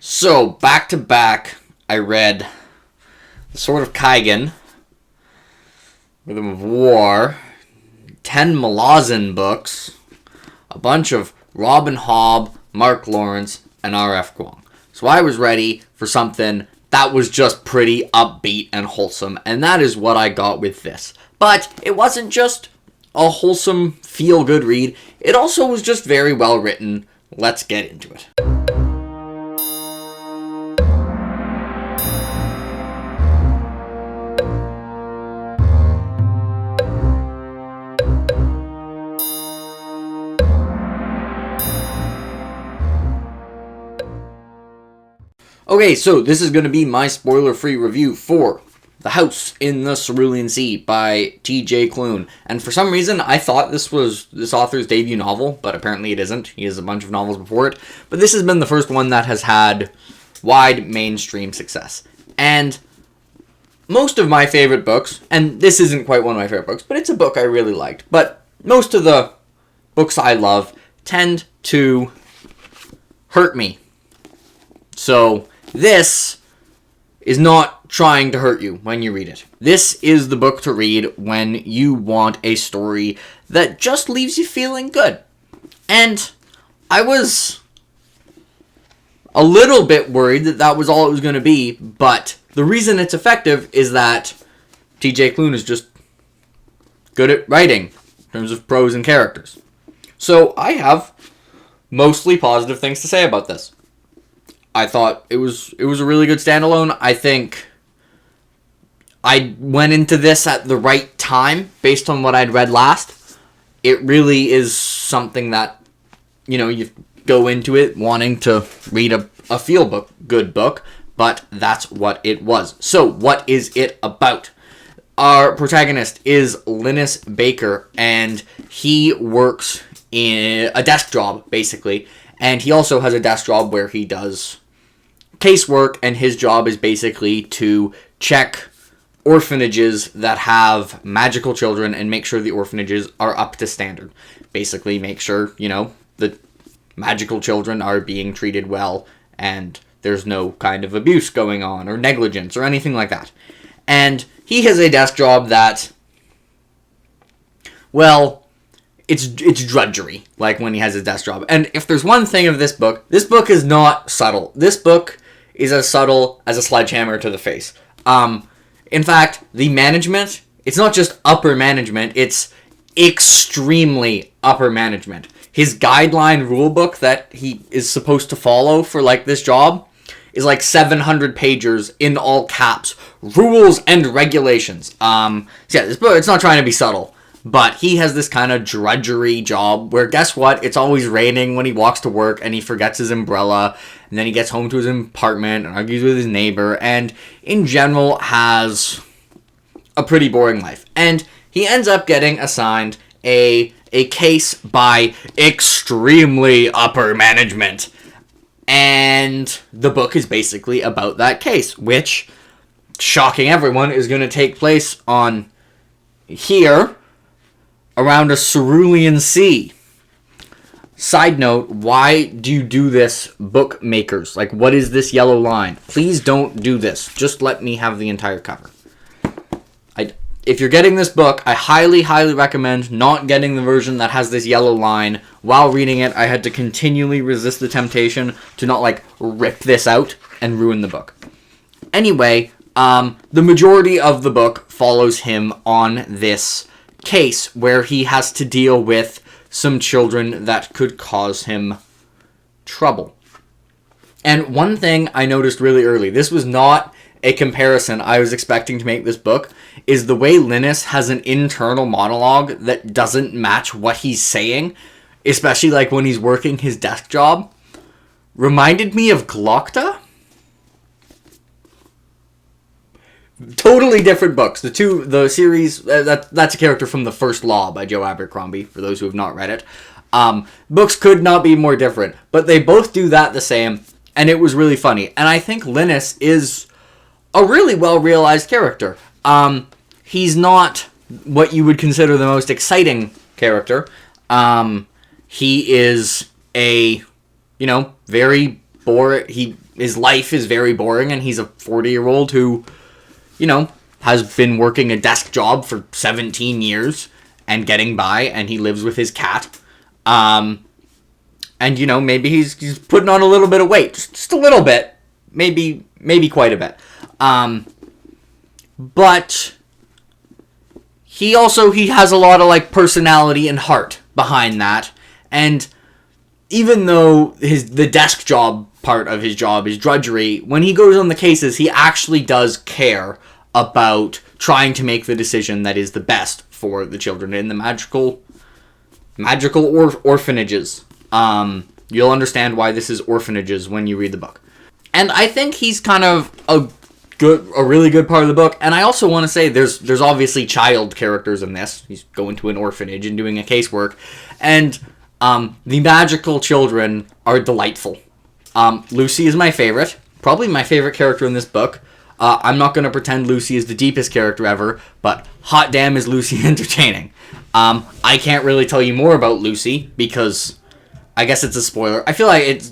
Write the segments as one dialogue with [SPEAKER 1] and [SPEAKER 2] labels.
[SPEAKER 1] So, back to back, I read The Sword of Kaigan, Rhythm of War, 10 Malazan books, a bunch of Robin Hobb, Mark Lawrence, and R.F. Kuang. So I was ready for something that was just pretty upbeat and wholesome, and that is what I got with this. But it wasn't just a wholesome, feel-good read, it also was just very well written. Let's get into it. Okay, so this is going to be my spoiler-free review for The House in the Cerulean Sea by T.J. Klune. And for some reason, I thought this was this author's debut novel, but apparently it isn't. He has a bunch of novels before it. But this has been the first one that has had wide mainstream success. And most of my favorite books, and this isn't quite one of my favorite books, but it's a book I really liked. But most of the books I love tend to hurt me. So this is not trying to hurt you when you read it. This is the book to read when you want a story that just leaves you feeling good. And I was a little bit worried that that was all it was going to be, but the reason it's effective is that T.J. Klune is just good at writing in terms of prose and characters. So I have mostly positive things to say about this. I thought it was a really good standalone. I think I went into this at the right time based on what I'd read last. It really is something that, you go into it wanting to read a feel-good book, but that's what it was. So, what is it about? Our protagonist is Linus Baker, and he works in a desk job, basically. And he also has a desk job where he does casework, and his job is basically to check orphanages that have magical children and make sure the orphanages are up to standard. Basically, make sure, the magical children are being treated well and there's no kind of abuse going on or negligence or anything like that. And he has a desk job that, well, it's drudgery, like when he has his desk job. And if there's one thing of this book is not subtle. This book is as subtle as a sledgehammer to the face. In fact, the management, it's not just upper management, it's extremely upper management. His guideline rulebook that he is supposed to follow for, this job is 700 pages in all caps. Rules and regulations. This book, it's not trying to be subtle. But he has this kind of drudgery job where, guess what? It's always raining when he walks to work and he forgets his umbrella. And then he gets home to his apartment and argues with his neighbor. And in general has a pretty boring life. And he ends up getting assigned a case by extremely upper management. And the book is basically about that case, which, shocking everyone, is going to take place on here, around a Cerulean Sea. Side note, why do you do this, bookmakers? What is this yellow line? Please don't do this. Just let me have the entire cover. If you're getting this book, I highly, highly recommend not getting the version that has this yellow line. While reading it, I had to continually resist the temptation to not, rip this out and ruin the book. Anyway, the majority of the book follows him on this case where he has to deal with some children that could cause him trouble. And one thing I noticed really early, this was not a comparison I was expecting to make this book, is the way Linus has an internal monologue that doesn't match what he's saying, especially when he's working his desk job, reminded me of Glokta. Totally different books. The series, that's a character from The First Law by Joe Abercrombie, for those who have not read it. Books could not be more different, but they both do that the same, and it was really funny. And I think Linus is a really well-realized character. He's not what you would consider the most exciting character. He is a, very his life is very boring, and he's a 40-year-old who, has been working a desk job for 17 years and getting by, and he lives with his cat. And, maybe he's putting on a little bit of weight. Just a little bit. Maybe quite a bit. But he has a lot of, personality and heart behind that. And even though the desk job part of his job is drudgery, when he goes on the cases, he actually does care about trying to make the decision that is the best for the children in the magical orphanages. You'll understand why this is orphanages when you read the book. And I think he's kind of a really good part of the book. And I also want to say there's obviously child characters in this. He's going to an orphanage and doing a casework. And the magical children are delightful. Lucy is my favorite. Probably my favorite character in this book. I'm not going to pretend Lucy is the deepest character ever, but hot damn is Lucy entertaining. I can't really tell you more about Lucy because I guess it's a spoiler. I feel like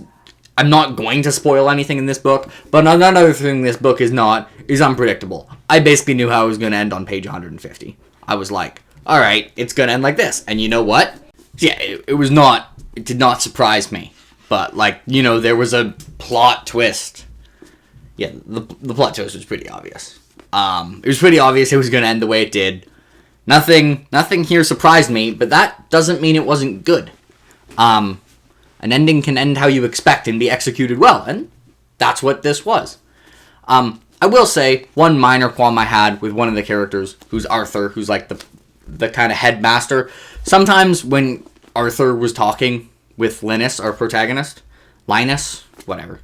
[SPEAKER 1] I'm not going to spoil anything in this book, but another thing this book is unpredictable. I basically knew how it was going to end on page 150. I was like, alright, it's going to end like this. And you know what? Yeah, it did not surprise me. But, there was a plot twist. Yeah, the plot twist was pretty obvious. It was pretty obvious it was going to end the way it did. Nothing here surprised me, but that doesn't mean it wasn't good. An ending can end how you expect and be executed well, and that's what this was. I will say, one minor qualm I had with one of the characters, who's Arthur, who's the kind of headmaster. Sometimes when Arthur was talking with Linus, our protagonist, Linus, whatever,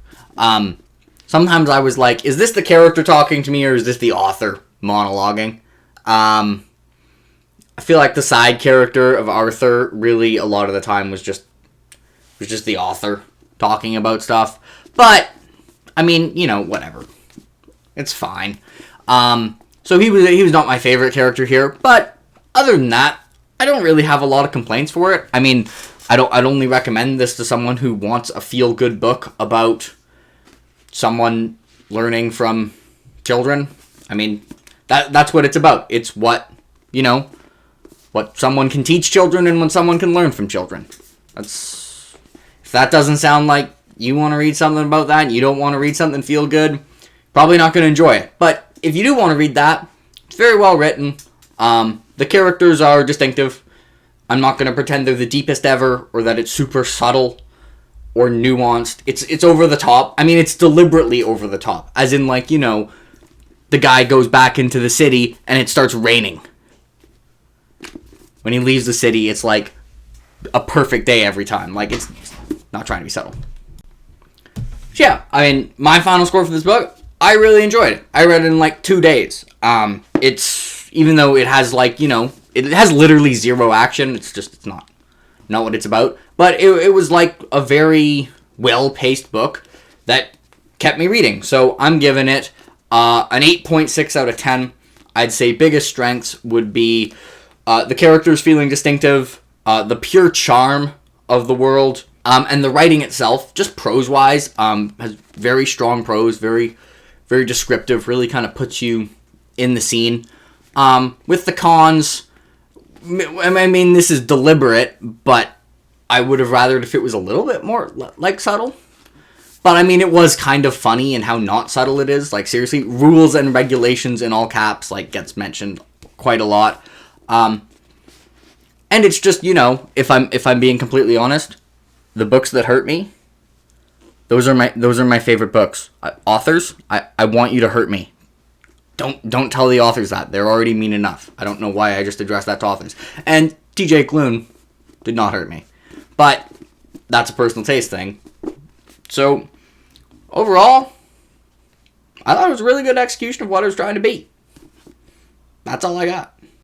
[SPEAKER 1] sometimes I was like, is this the character talking to me, or is this the author monologuing? I feel like the side character of Arthur really, a lot of the time, was just the author talking about stuff. But, I mean, whatever. It's fine. So he was not my favorite character here, but other than that, I don't really have a lot of complaints for it. I mean, I'd only recommend this to someone who wants a feel-good book about someone learning from children. I mean, that's what it's about. It's what someone can teach children and what someone can learn from children. If that doesn't sound like you want to read something about that and you don't want to read something feel good, probably not going to enjoy it. But if you do want to read that, it's very well written. The characters are distinctive. I'm not going to pretend they're the deepest ever or that it's super subtle or nuanced. It's over the top. I mean, it's deliberately over the top. As in, the guy goes back into the city and it starts raining. When he leaves the city, it's like a perfect day every time. It's not trying to be subtle. So yeah, I mean, my final score for this book, I really enjoyed it. I read it in 2 days. Even though it has it has literally zero action. It's not what it's about. But it was a very well-paced book that kept me reading. So I'm giving it an 8.6 out of 10. I'd say biggest strengths would be the characters feeling distinctive, the pure charm of the world, and the writing itself, just prose-wise, has very strong prose, very, very descriptive, really kind of puts you in the scene. With the cons, I mean, this is deliberate, but I would have rathered if it was a little bit more, subtle. But, I mean, it was kind of funny in how not subtle it is. Seriously, rules and regulations in all caps, gets mentioned quite a lot. And it's just, if I'm being completely honest, the books that hurt me, those are my favorite books. Authors, I want you to hurt me. Don't tell the authors that. They're already mean enough. I don't know why I just addressed that to authors. And TJ Klune did not hurt me. But that's a personal taste thing. So, overall, I thought it was a really good execution of what I was trying to be. That's all I got.